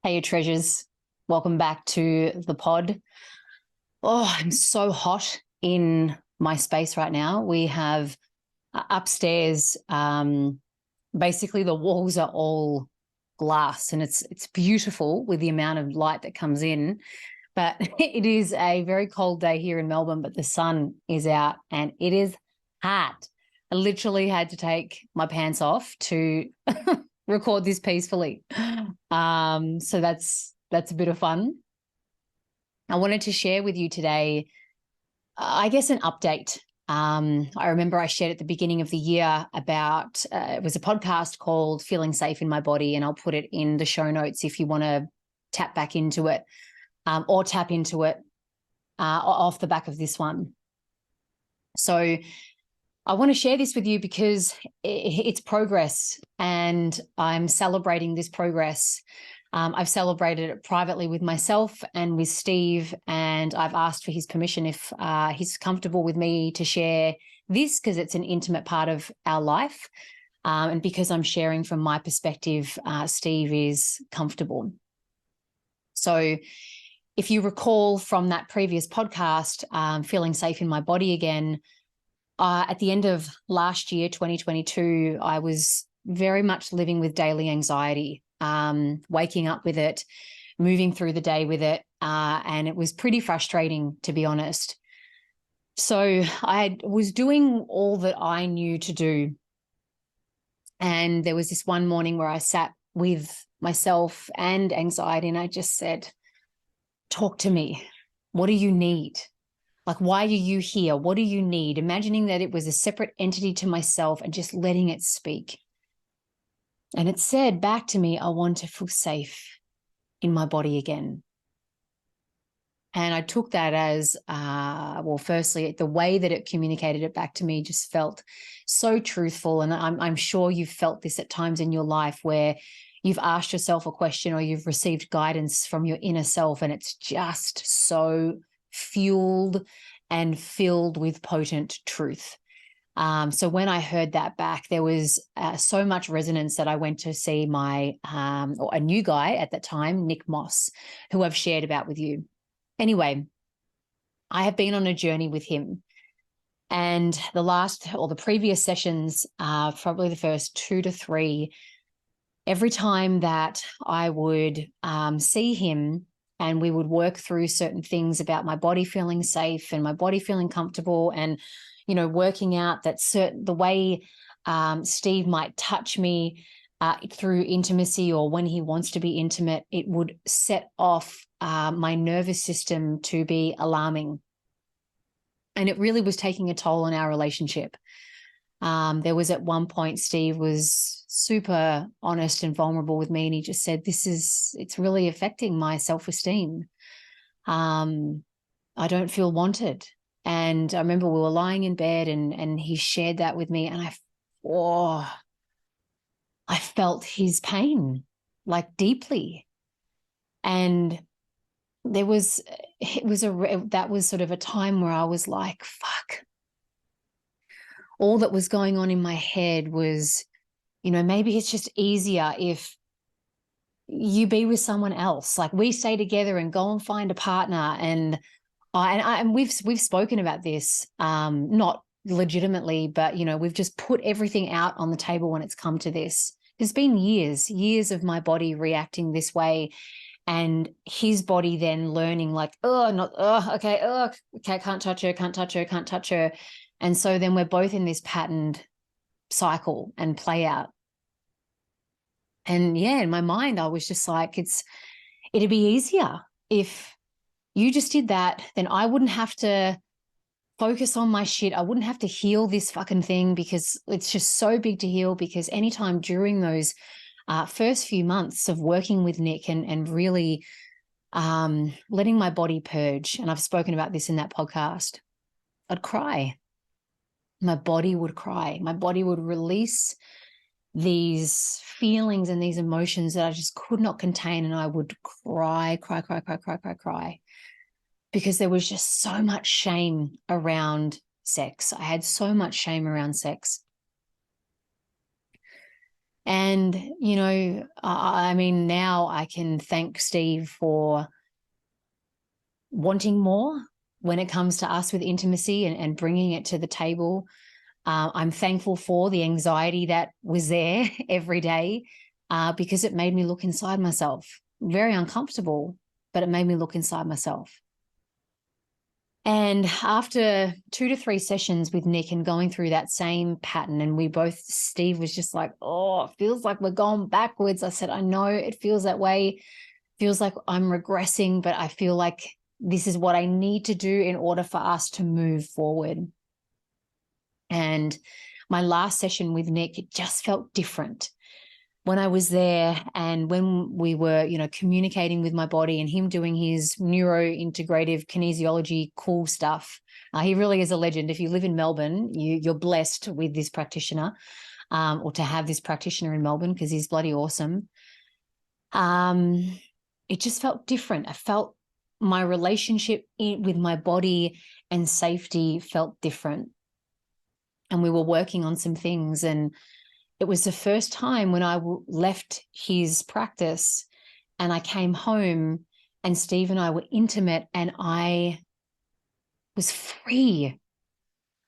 Hey, you treasures. Welcome back to the pod. Oh, I'm so hot in my space right now. We have upstairs, basically the walls are all glass and it's beautiful with the amount of light that comes in. But it is a very cold day here in Melbourne, but the sun is out and it is hot. I literally had to take my pants off to record this peacefully. So that's a bit of fun. I wanted to share with you today, I guess, an update. I remember I shared at the beginning of the year about it was a podcast called Feeling Safe in My Body, and I'll put it in the show notes if you want to tap back into it or tap into it off the back of this one. So I want to share this with you because it's progress and I'm celebrating this progress. I've celebrated it privately with myself and with Steve, and I've asked for his permission if he's comfortable with me to share this because it's an intimate part of our life. And because I'm sharing from my perspective, Steve is comfortable. So if you recall from that previous podcast, Feeling Safe in My Body Again, at the end of last year, 2022, I was very much living with daily anxiety, waking up with it, moving through the day with it, and it was pretty frustrating, to be honest. So I was doing all that I knew to do. And there was this one morning where I sat with myself and anxiety, and I just said, talk to me. What do you need? Like, why are you here? What do you need? Imagining that it was a separate entity to myself and just letting it speak. And it said back to me, I want to feel safe in my body again. And I took that as, well, firstly, the way that it communicated it back to me just felt so truthful. And I'm sure you've felt this at times in your life where you've asked yourself a question or you've received guidance from your inner self, and it's just so fueled and filled with potent truth. So when I heard that back, there was so much resonance that I went to see my or a new guy at that time, Nick Moss, who I've shared about with you. Anyway, I have been on a journey with him, and the previous sessions, probably the first 2 to 3, every time that I would see him and we would work through certain things about my body feeling safe and my body feeling comfortable, and, you know, working out that the way Steve might touch me through intimacy, or when he wants to be intimate, it would set off my nervous system to be alarming. And it really was taking a toll on our relationship. There was at one point, Steve was super honest and vulnerable with me, and he just said, it's really affecting my self-esteem. I don't feel wanted. And I remember we were lying in bed and he shared that with me, and I felt his pain, like, deeply. And that was sort of a time where I was like, fuck. All that was going on in my head was, you know, maybe it's just easier if you be with someone else. Like, we stay together and go and find a partner. And we've spoken about this, not legitimately, but, you know, we've just put everything out on the table when it's come to this. There's been years of my body reacting this way, and his body then learning, like, okay, can't touch her. And so then we're both in this patterned cycle and play out. And yeah, in my mind, I was just like, it'd be easier if you just did that, then I wouldn't have to focus on my shit. I wouldn't have to heal this fucking thing, because it's just so big to heal. Because anytime during those first few months of working with Nick and really letting my body purge, and I've spoken about this in that podcast, I'd cry. My body would cry. My body would release these feelings and these emotions that I just could not contain. And I would cry, because there was just so much shame around sex. I had so much shame around sex. And, you know, I mean, now I can thank Steve for wanting more when it comes to us with intimacy and bringing it to the table. I'm thankful for the anxiety that was there every day because it made me look inside myself. Very uncomfortable, but it made me look inside myself. And after 2 to 3 sessions with Nick and going through that same pattern, and Steve was just like, oh, it feels like we're going backwards. I said, I know it feels that way. Feels like I'm regressing, but I feel like this is what I need to do in order for us to move forward. And my last session with Nick, it just felt different. When I was there and when we were, you know, communicating with my body and him doing his neurointegrative kinesiology cool stuff, he really is a legend. If you live in Melbourne, you're blessed with this practitioner or to have this practitioner in Melbourne because he's bloody awesome. It just felt different. I felt my relationship with my body and safety felt different. And we were working on some things, and it was the first time when I left his practice and I came home and Steve and I were intimate and I was free.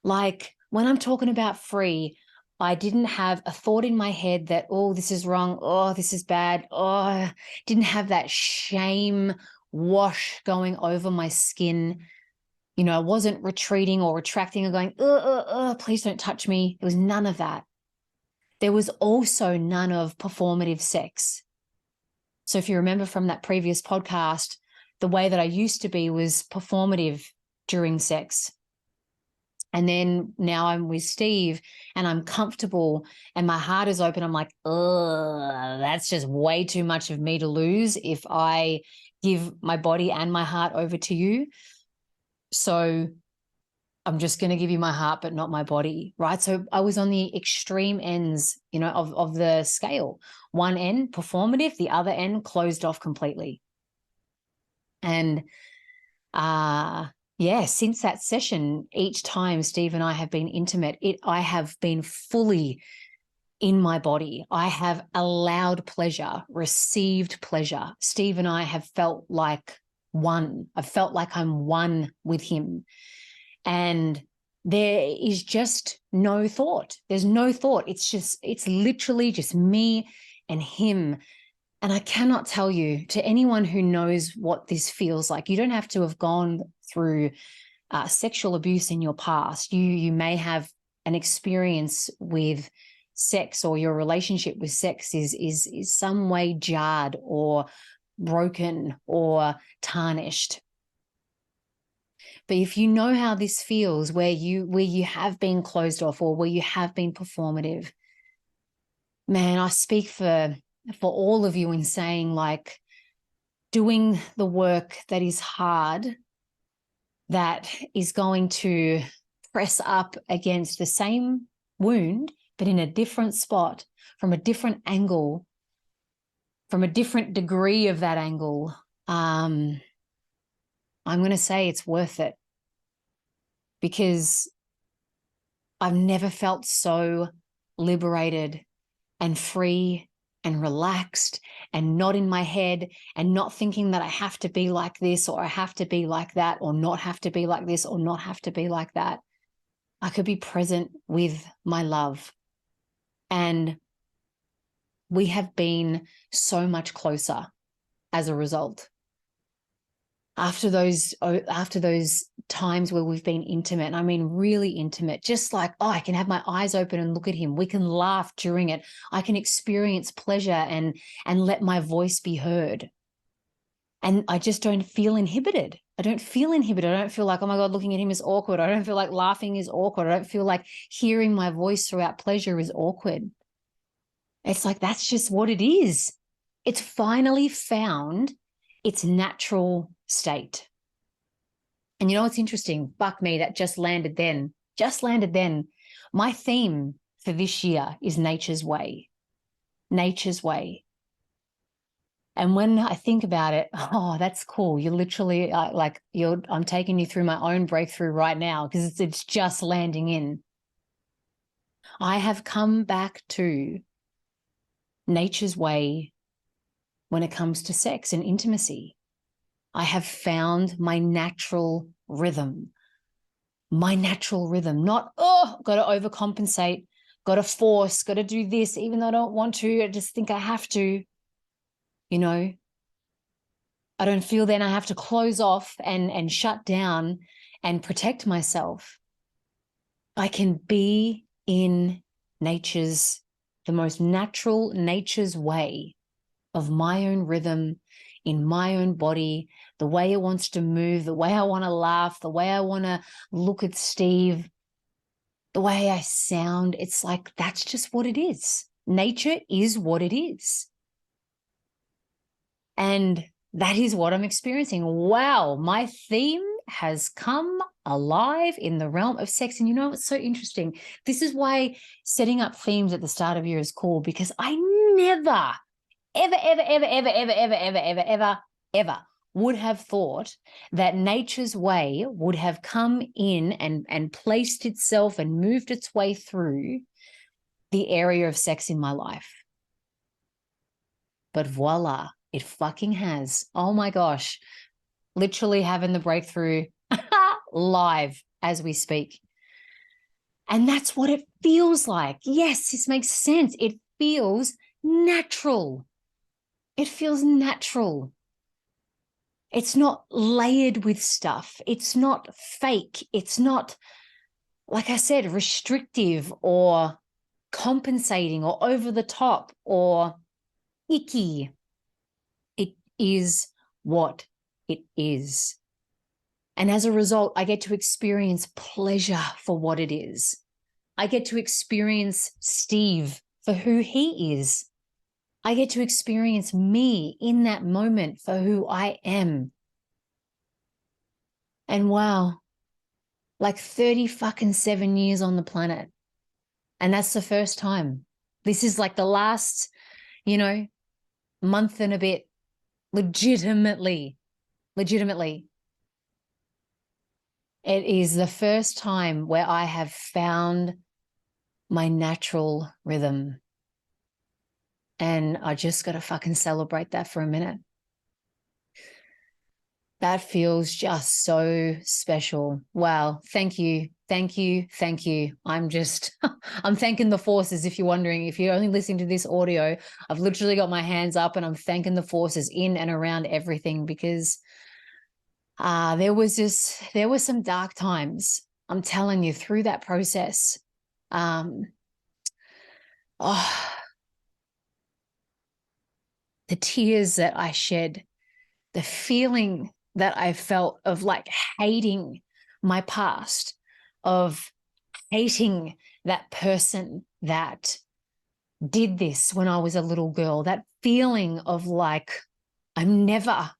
Like when I'm talking about free, I didn't have a thought in my head that, oh, this is wrong. Oh, this is bad. Oh, didn't have that shame wash going over my skin. You know, I wasn't retreating or retracting or going, please don't touch me. There was none of that. There was also none of performative sex. So if you remember from that previous podcast, the way that I used to be was performative during sex. And then now I'm with Steve and I'm comfortable and my heart is open. I'm like, that's just way too much of me to lose if I give my body and my heart over to you. So I'm just going to give you my heart, but not my body, right? So I was on the extreme ends, you know, of the scale. One end, performative, the other end, closed off completely. And yeah, since that session, each time Steve and I have been intimate, I have been fully in my body. I have allowed pleasure, received pleasure. Steve and I have felt like one. I felt like I'm one with him. And there is just no thought. There's no thought. It's literally just me and him. And I cannot tell you, to anyone who knows what this feels like, you don't have to have gone through sexual abuse in your past. You may have an experience with sex, or your relationship with sex is some way jarred or broken or tarnished. But if you know how this feels, where you have been closed off or where you have been performative, man, I speak for all of you in saying, like, doing the work that is hard, that is going to press up against the same wound, but in a different spot, from a different angle, from a different degree of that angle, I'm going to say it's worth it, because I've never felt so liberated and free and relaxed and not in my head and not thinking that I have to be like this or I have to be like that or not have to be like this or not have to be like that. I could be present with my love. And we have been so much closer as a result. After those times where we've been intimate, and I mean really intimate, just like, oh, I can have my eyes open and look at him. We can laugh during it. I can experience pleasure and let my voice be heard. And I just don't feel inhibited. I don't feel inhibited. I don't feel like, oh my God, looking at him is awkward. I don't feel like laughing is awkward. I don't feel like hearing my voice throughout pleasure is awkward. It's like, that's just what it is. It's finally found its natural state. And you know what's interesting? Fuck me, that just landed then. My theme for this year is nature's way. Nature's way. And when I think about it, oh, that's cool. You're literally I'm taking you through my own breakthrough right now, because it's just landing in. I have come back to nature's way when it comes to sex and intimacy. I have found my natural rhythm. My natural rhythm, not, got to overcompensate, got to force, got to do this, even though I don't want to. I just think I have to, you know. I don't feel then I have to close off and shut down and protect myself. I can be in the most natural nature's way of my own rhythm, in my own body, the way it wants to move, the way I want to laugh, the way I want to look at Steve, the way I sound. It's like, that's just what it is. Nature is what it is. And that is what I'm experiencing. Wow, my theme has come alive in the realm of sex. And you know what's so interesting? This is why setting up themes at the start of year is cool, because I never, ever would have thought that nature's way would have come in and placed itself and moved its way through the area of sex in my life. But voila, it fucking has. Oh my gosh. Literally having the breakthrough live as we speak. And that's what it feels like. Yes, this makes sense. It feels natural. It feels natural. It's not layered with stuff. It's not fake. It's not, like I said, restrictive or compensating or over the top or icky. It is what it is. And as a result, I get to experience pleasure for what it is. I get to experience Steve for who he is. I get to experience me in that moment for who I am. And wow, like 7 years on the planet. And that's the first time. This is like the last, month and a bit, legitimately. It is the first time where I have found my natural rhythm. And I just got to fucking celebrate that for a minute. That feels just so special. Wow. Thank you. Thank you. Thank you. I'm thanking the forces. If you're wondering, if you're only listening to this audio, I've literally got my hands up and I'm thanking the forces in and around everything, because there were some dark times. I'm telling you, through that process. The tears that I shed, the feeling that I felt of like hating my past, of hating that person that did this when I was a little girl, that feeling of like, I'm never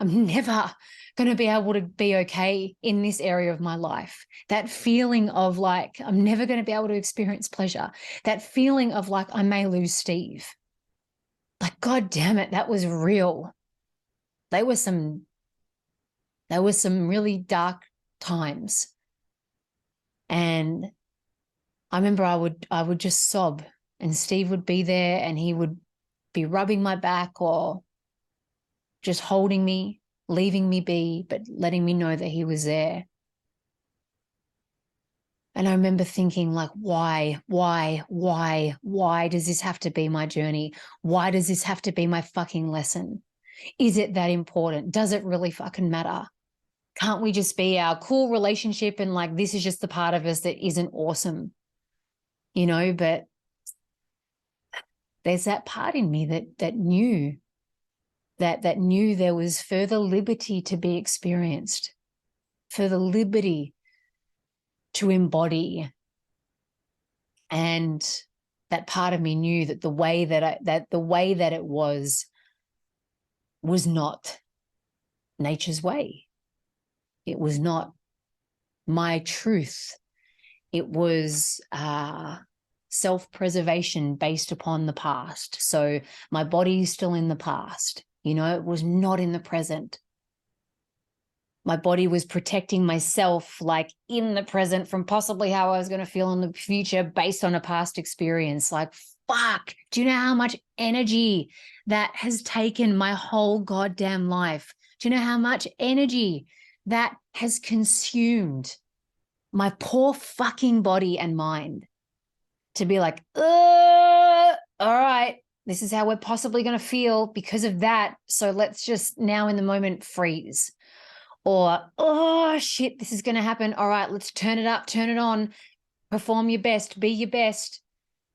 going to be able to be okay in this area of my life. That feeling of like, I'm never going to be able to experience pleasure. That feeling of like, I may lose Steve. Like, God damn it, that was real. There were some really dark times. And I remember I would just sob, and Steve would be there and he would be rubbing my back or just holding me, leaving me be, but letting me know that he was there. And I remember thinking, like, why does this have to be my journey? Why does this have to be my fucking lesson? Is it that important? Does it really fucking matter? Can't we just be our cool relationship and like, this is just the part of us that isn't awesome, but there's that part in me that knew there was further liberty to be experienced, further liberty to embody. And that part of me knew that the way that it was not nature's way. It was not my truth. It was self-preservation based upon the past. So my body is still in the past. It was not in the present. My body was protecting myself, like in the present, from possibly how I was going to feel in the future based on a past experience. Like, fuck, do you know how much energy that has taken my whole goddamn life? Do you know how much energy that has consumed my poor fucking body and mind to be like, all right, this is how we're possibly going to feel because of that. So let's just now in the moment freeze. Or, oh shit, this is going to happen. All right, let's turn it up, turn it on, perform your best, be your best,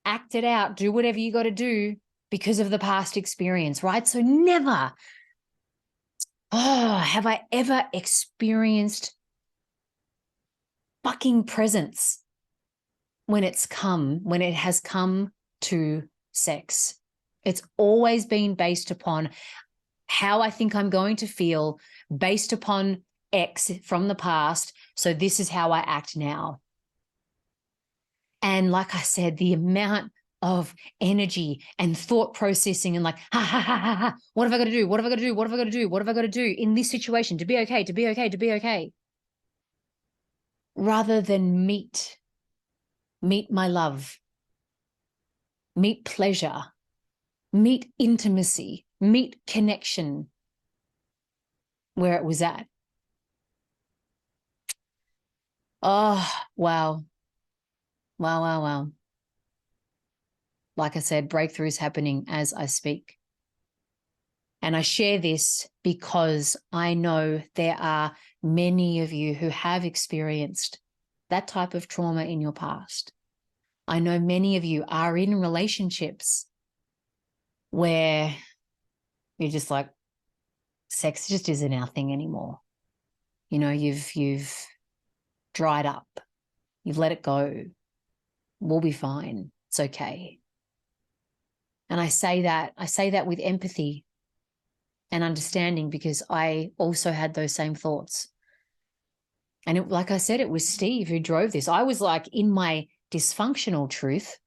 act it out, do whatever you got to do because of the past experience, right? So never, have I ever experienced fucking presence when it has come to sex. It's always been based upon how I think I'm going to feel based upon X from the past. So this is how I act now. And like I said, the amount of energy and thought processing and like, what have I got to do? What have I got to do? What have I got to do? What have I got to do in this situation to be okay, to be okay, to be okay? Rather than meet my love, meet pleasure, meet intimacy, meet connection where it was at. Oh, wow. Wow, wow, wow. Like I said, breakthroughs happening as I speak. And I share this because I know there are many of you who have experienced that type of trauma in your past. I know many of you are in relationships where you're just like, sex just isn't our thing anymore. You know, you've dried up. You've let it go. We'll be fine. It's okay. And I say that with empathy and understanding because I also had those same thoughts. And like I said, it was Steve who drove this. I was like in my dysfunctional truth,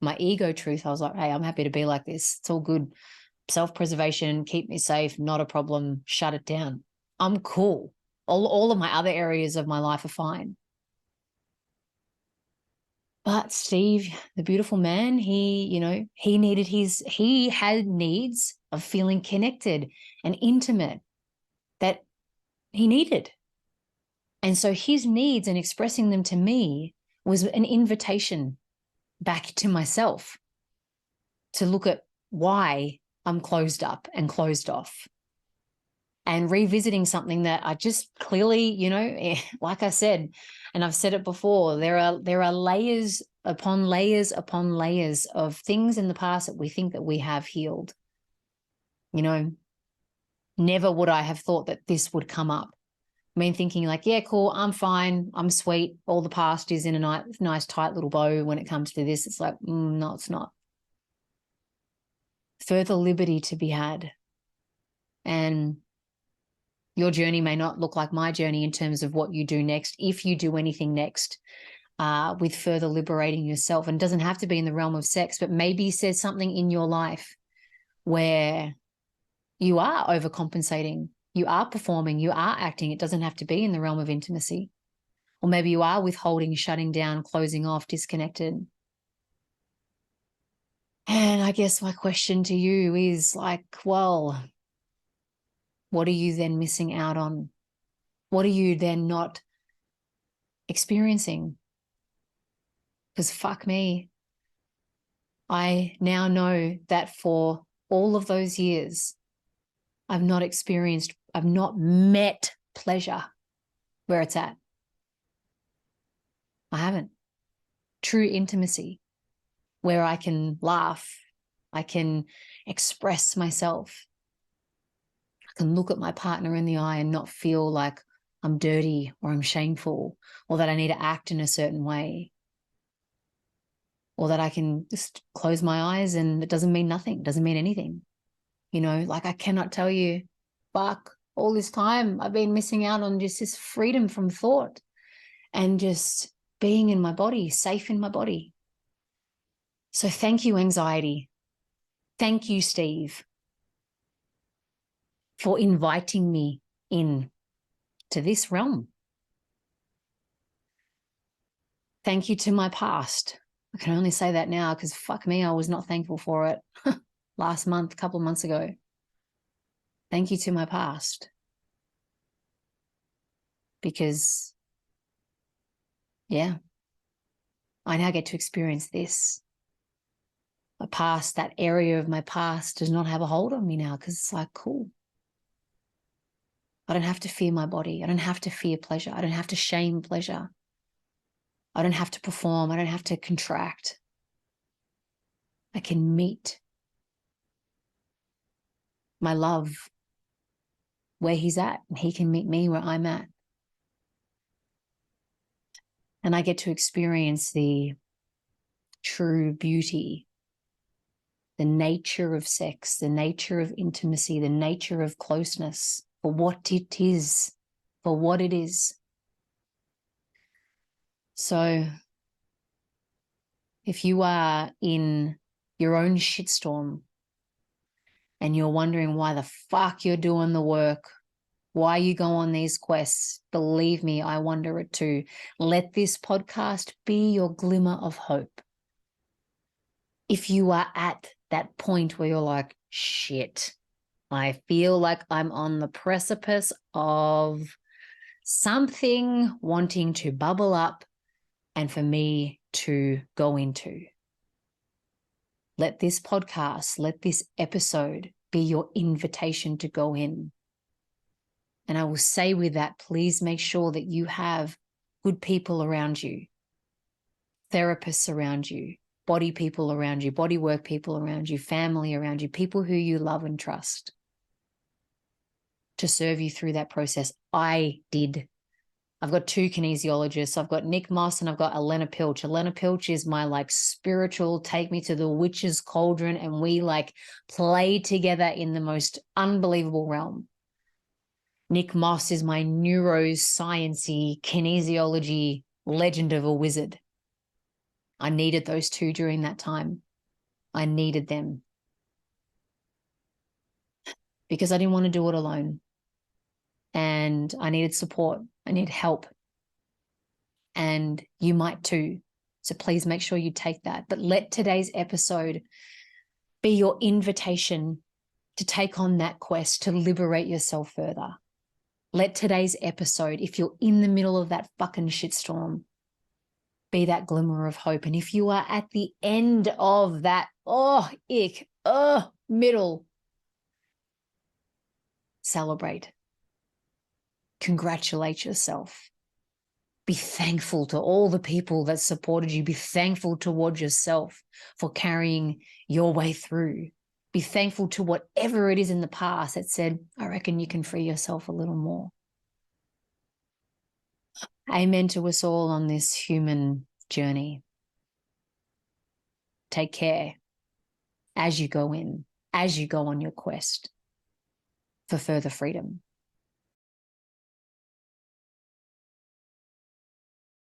my ego truth. I was like, hey, I'm happy to be like this. It's all good. Self-preservation, keep me safe, not a problem. Shut it down. I'm cool. All of my other areas of my life are fine. But Steve, the beautiful man, he had needs of feeling connected and intimate that he needed. And so his needs and expressing them to me was an invitation back to myself to look at why I'm closed up and closed off and revisiting something that I just clearly, like I said, and I've said it before, there are layers upon layers upon layers of things in the past that we think that we have healed. Never would I have thought that this would come up. I mean, thinking like, yeah, cool, I'm fine, I'm sweet, all the past is in a nice tight little bow. When it comes to this, it's like, no, it's not. Further liberty to be had. And your journey may not look like my journey in terms of what you do next, if you do anything next with further liberating yourself. And it doesn't have to be in the realm of sex, but maybe there's something in your life where you are overcompensating, you are performing, you are acting. It doesn't have to be in the realm of intimacy. Or maybe you are withholding, shutting down, closing off, disconnected. And I guess my question to you is like, well, what are you then missing out on? What are you then not experiencing? Because fuck me, I now know that for all of those years, I've not met pleasure where it's at. I haven't. True intimacy, where I can laugh, I can express myself, I can look at my partner in the eye and not feel like I'm dirty or I'm shameful or that I need to act in a certain way, or that I can just close my eyes and it doesn't mean nothing, it doesn't mean anything. Like I cannot tell you, fuck, all this time I've been missing out on just this freedom from thought and just being in my body, safe in my body. So thank you, anxiety. Thank you, Steve, for inviting me in to this realm. Thank you to my past I can only say that now because fuck me, I was not thankful for it last month, a couple of months ago. Thank you to my past. Because, yeah, I now get to experience this. My past, that area of my past does not have a hold on me now because it's like, cool. I don't have to fear my body. I don't have to fear pleasure. I don't have to shame pleasure. I don't have to perform. I don't have to contract. I can meet my love where he's at, and he can meet me where I'm at. And I get to experience the true beauty, the nature of sex, the nature of intimacy, the nature of closeness for what it is, for what it is. So if you are in your own shitstorm and you're wondering why the fuck you're doing the work, why you go on these quests, believe me, I wonder it too. Let this podcast be your glimmer of hope. If you are at that point where you're like, shit, I feel like I'm on the precipice of something wanting to bubble up and for me to go into. Let this podcast, let this episode be your invitation to go in. And I will say with that, please make sure that you have good people around you, therapists around you, body people around you, body work people around you, family around you, people who you love and trust to serve you through that process. I did. I've got two kinesiologists. I've got Nick Moss and I've got Elena Pilch. Elena Pilch is my like spiritual, take me to the witch's cauldron, and we like play together in the most unbelievable realm. Nick Moss is my neuroscience-y kinesiology legend of a wizard. I needed those two during that time. I needed them because I didn't want to do it alone. And I needed support. I need help. And you might too. So please make sure you take that. But let today's episode be your invitation to take on that quest to liberate yourself further. Let today's episode, if you're in the middle of that fucking shitstorm, be that glimmer of hope. And if you are at the end of that, middle, celebrate. Congratulate yourself. Be thankful to all the people that supported you. Be thankful towards yourself for carrying your way through. Be thankful to whatever it is in the past that said, I reckon you can free yourself a little more. Amen to us all on this human journey. Take care as you go in, as you go on your quest for further freedom.